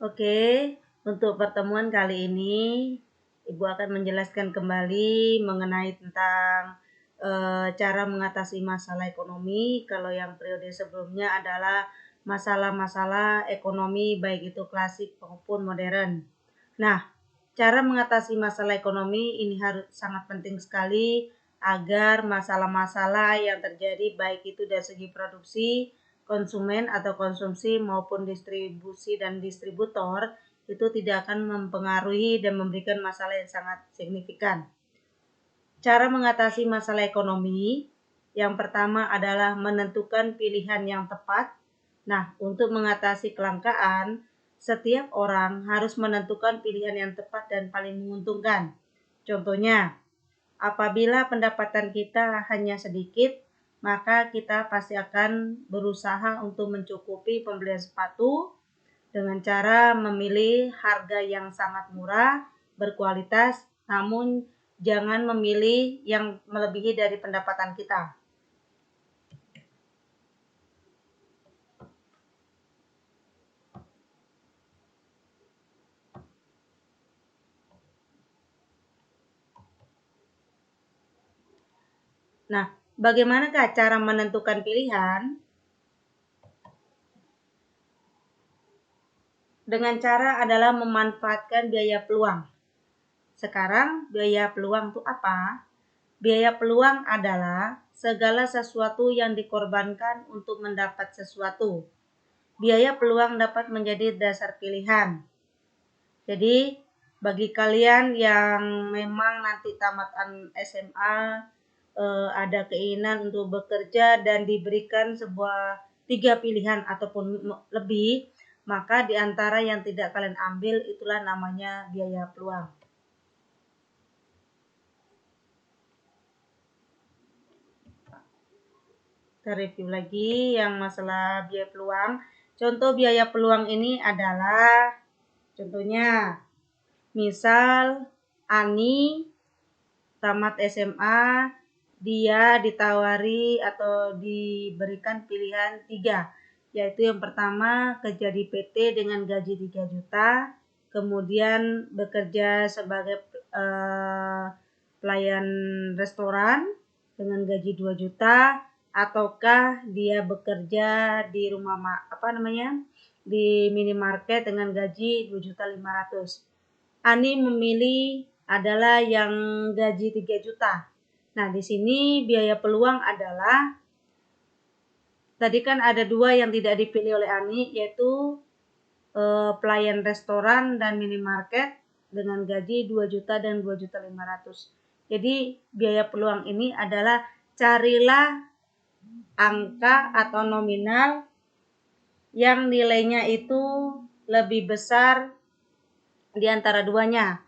Oke, untuk pertemuan kali ini Ibu akan menjelaskan kembali mengenai tentang cara mengatasi masalah ekonomi. Kalau yang periode sebelumnya adalah masalah-masalah ekonomi baik itu klasik maupun modern. Nah, cara mengatasi masalah ekonomi ini harus sangat penting sekali agar masalah-masalah yang terjadi baik itu dari segi produksi, konsumen atau konsumsi maupun distribusi dan distributor itu tidak akan mempengaruhi dan memberikan masalah yang sangat signifikan. Cara mengatasi masalah ekonomi yang pertama adalah menentukan pilihan yang tepat. Nah, untuk mengatasi kelangkaan, setiap orang harus menentukan pilihan yang tepat dan paling menguntungkan. Contohnya, apabila pendapatan kita hanya sedikit, maka kita pasti akan berusaha untuk mencukupi pembelian sepatu dengan cara memilih harga yang sangat murah, berkualitas, namun jangan memilih yang melebihi dari pendapatan kita. Nah, bagaimanakah cara menentukan pilihan? Dengan cara adalah memanfaatkan biaya peluang. Sekarang, biaya peluang itu apa? Biaya peluang adalah segala sesuatu yang dikorbankan untuk mendapat sesuatu. Biaya peluang dapat menjadi dasar pilihan. Jadi, bagi kalian yang memang nanti tamat SMA, ada keinginan untuk bekerja dan diberikan sebuah 3 pilihan ataupun lebih, maka di antara yang tidak kalian ambil itulah namanya biaya peluang. Kita review lagi yang masalah biaya peluang. Contoh biaya peluang ini adalah, contohnya, misal Ani tamat SMA, dia ditawari atau diberikan pilihan 3, yaitu yang pertama kerja di PT dengan gaji 3 juta, kemudian bekerja sebagai pelayan restoran dengan gaji 2 juta, ataukah dia bekerja di di minimarket dengan gaji 2.500.000. Ani memilih adalah yang gaji 3 juta. Nah, di sini biaya peluang adalah, tadi kan ada 2 yang tidak dipilih oleh Ani, yaitu pelayan restoran dan minimarket dengan gaji 2 juta dan 2.500.000. Jadi, biaya peluang ini adalah carilah angka atau nominal yang nilainya itu lebih besar di antara duanya.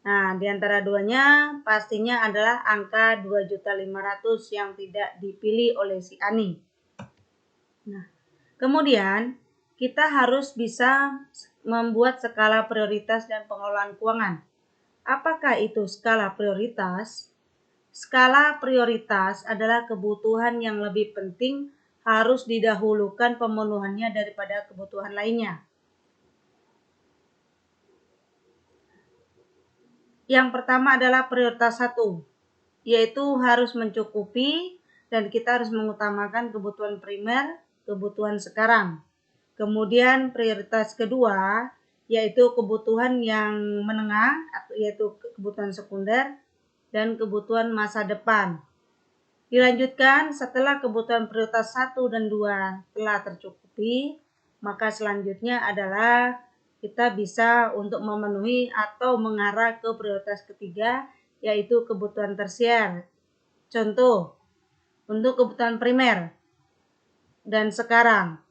Nah, di antara duanya pastinya adalah angka 2.500.000 yang tidak dipilih oleh si Ani. Nah, kemudian kita harus bisa membuat skala prioritas dan pengelolaan keuangan. Apakah itu skala prioritas? Skala prioritas adalah kebutuhan yang lebih penting harus didahulukan pemenuhannya daripada kebutuhan lainnya. Yang pertama adalah prioritas 1, yaitu harus mencukupi dan kita harus mengutamakan kebutuhan primer, kebutuhan sekarang. Kemudian prioritas kedua, yaitu kebutuhan yang menengah, yaitu kebutuhan sekunder dan kebutuhan masa depan. Dilanjutkan, setelah kebutuhan prioritas 1 dan 2 telah tercukupi, maka selanjutnya adalah kita bisa untuk memenuhi atau mengarah ke prioritas ketiga, yaitu kebutuhan tersier. Contoh, untuk kebutuhan primer dan sekarang,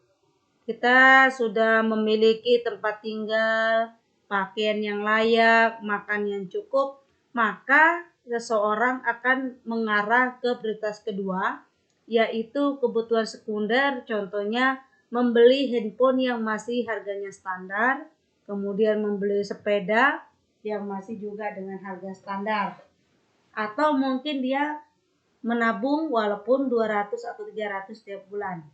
kita sudah memiliki tempat tinggal, pakaian yang layak, makan yang cukup, maka seseorang akan mengarah ke prioritas kedua, yaitu kebutuhan sekunder, contohnya membeli handphone yang masih harganya standar, kemudian membeli sepeda yang masih juga dengan harga standar, atau mungkin dia menabung walaupun 200 atau 300 setiap bulan.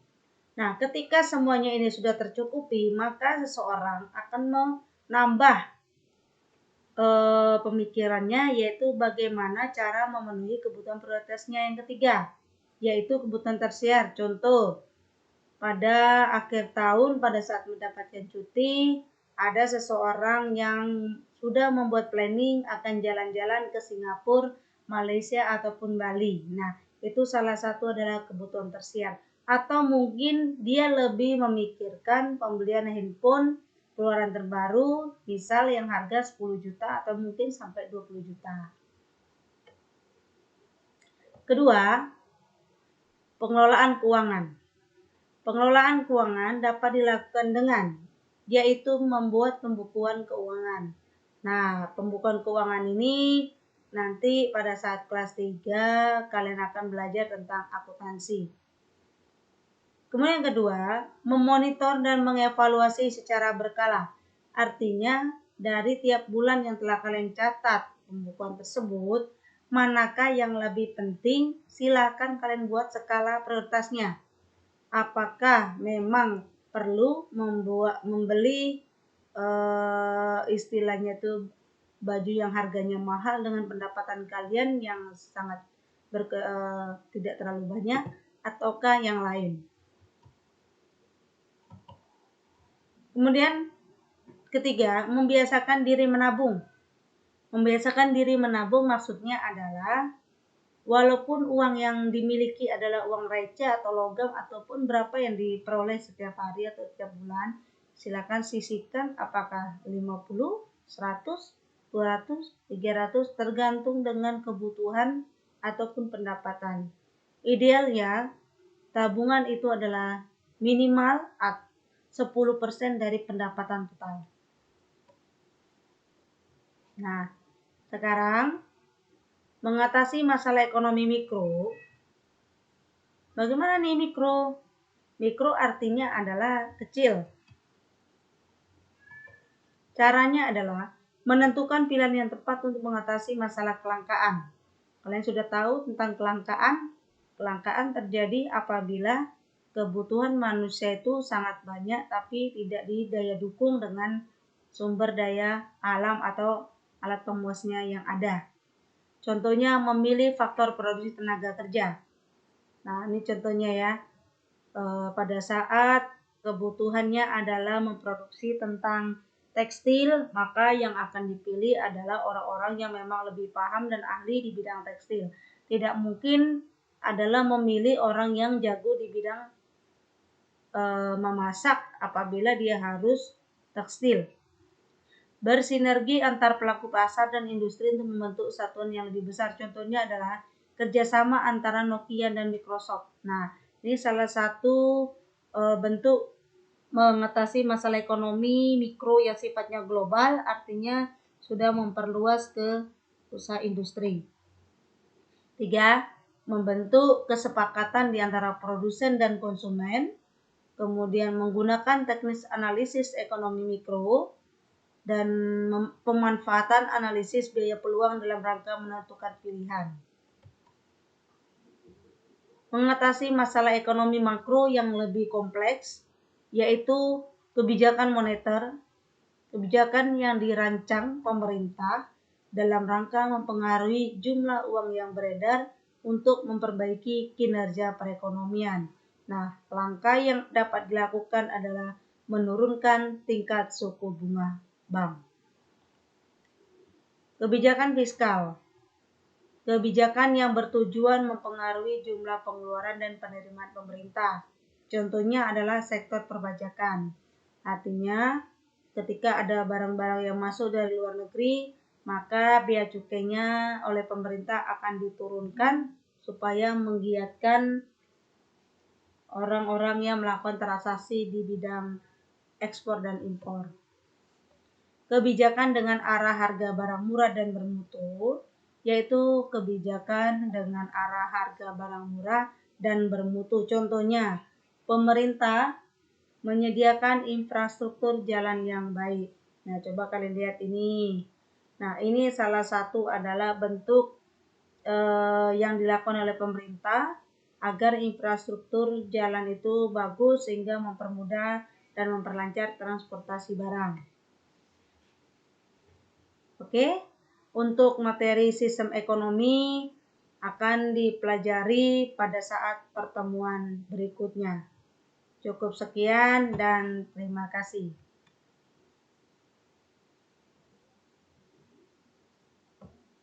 Nah, ketika semuanya ini sudah tercukupi, maka seseorang akan menambah pemikirannya, yaitu bagaimana cara memenuhi kebutuhan prioritasnya yang ketiga, yaitu kebutuhan tersier. Contoh, pada akhir tahun pada saat mendapatkan cuti, ada seseorang yang sudah membuat planning akan jalan-jalan ke Singapura, Malaysia ataupun Bali. Nah, itu salah satu adalah kebutuhan tersier. Atau mungkin dia lebih memikirkan pembelian handphone keluaran terbaru, misal yang harga 10 juta atau mungkin sampai 20 juta. Kedua, pengelolaan keuangan. Pengelolaan keuangan dapat dilakukan dengan yaitu membuat pembukuan keuangan. Nah, pembukuan keuangan ini nanti pada saat kelas 3 kalian akan belajar tentang akuntansi. Kemudian yang kedua, memonitor dan mengevaluasi secara berkala. Artinya, dari tiap bulan yang telah kalian catat pembukuan tersebut, manakah yang lebih penting, silakan kalian buat skala prioritasnya. Apakah memang perlu membeli istilahnya itu baju yang harganya mahal dengan pendapatan kalian yang sangat tidak terlalu banyak, ataukah yang lain. Kemudian ketiga, membiasakan diri menabung. Membiasakan diri menabung maksudnya adalah walaupun uang yang dimiliki adalah uang receh atau logam ataupun berapa yang diperoleh setiap hari atau setiap bulan, silakan sisihkan apakah 50, 100, 200, 300 tergantung dengan kebutuhan ataupun pendapatan. Idealnya tabungan itu adalah minimal 10% dari pendapatan total. Nah, sekarang mengatasi masalah ekonomi mikro. Bagaimana nih mikro? Mikro artinya adalah kecil. Caranya adalah menentukan pilihan yang tepat untuk mengatasi masalah kelangkaan. Kalian sudah tahu tentang kelangkaan? Kelangkaan terjadi apabila kebutuhan manusia itu sangat banyak tapi tidak didaya dukung dengan sumber daya alam atau alat pemuasnya yang ada. Contohnya memilih faktor produksi tenaga kerja. Nah, ini contohnya ya. Pada saat kebutuhannya adalah memproduksi tentang tekstil, maka yang akan dipilih adalah orang-orang yang memang lebih paham dan ahli di bidang tekstil. Tidak mungkin adalah memilih orang yang jago di bidang memasak apabila dia harus tekstil. Bersinergi antar pelaku pasar dan industri untuk membentuk satuan yang lebih besar. Contohnya adalah kerjasama antara Nokia dan Microsoft. Nah, ini salah satu bentuk mengatasi masalah ekonomi mikro yang sifatnya global, artinya sudah memperluas ke usaha industri. 3. Membentuk kesepakatan di antara produsen dan konsumen. Kemudian menggunakan teknis analisis ekonomi mikro dan pemanfaatan analisis biaya peluang dalam rangka menentukan pilihan. Mengatasi masalah ekonomi makro yang lebih kompleks, yaitu kebijakan moneter, kebijakan yang dirancang pemerintah dalam rangka mempengaruhi jumlah uang yang beredar untuk memperbaiki kinerja perekonomian. Nah, langkah yang dapat dilakukan adalah menurunkan tingkat suku bunga bank. Kebijakan fiskal. Kebijakan yang bertujuan mempengaruhi jumlah pengeluaran dan penerimaan pemerintah. Contohnya adalah sektor perpajakan. Artinya, ketika ada barang-barang yang masuk dari luar negeri, maka bea cukainya oleh pemerintah akan diturunkan supaya menggiatkan orang-orang yang melakukan transaksi di bidang ekspor dan impor. Kebijakan dengan arah harga barang murah dan bermutu, yaitu kebijakan dengan arah harga barang murah dan bermutu. Contohnya, pemerintah menyediakan infrastruktur jalan yang baik. Nah, coba kalian lihat ini. Nah, ini salah satu adalah bentuk yang dilakukan oleh pemerintah agar infrastruktur jalan itu bagus sehingga mempermudah dan memperlancar transportasi barang. Oke, untuk materi sistem ekonomi akan dipelajari pada saat pertemuan berikutnya. Cukup sekian dan terima kasih.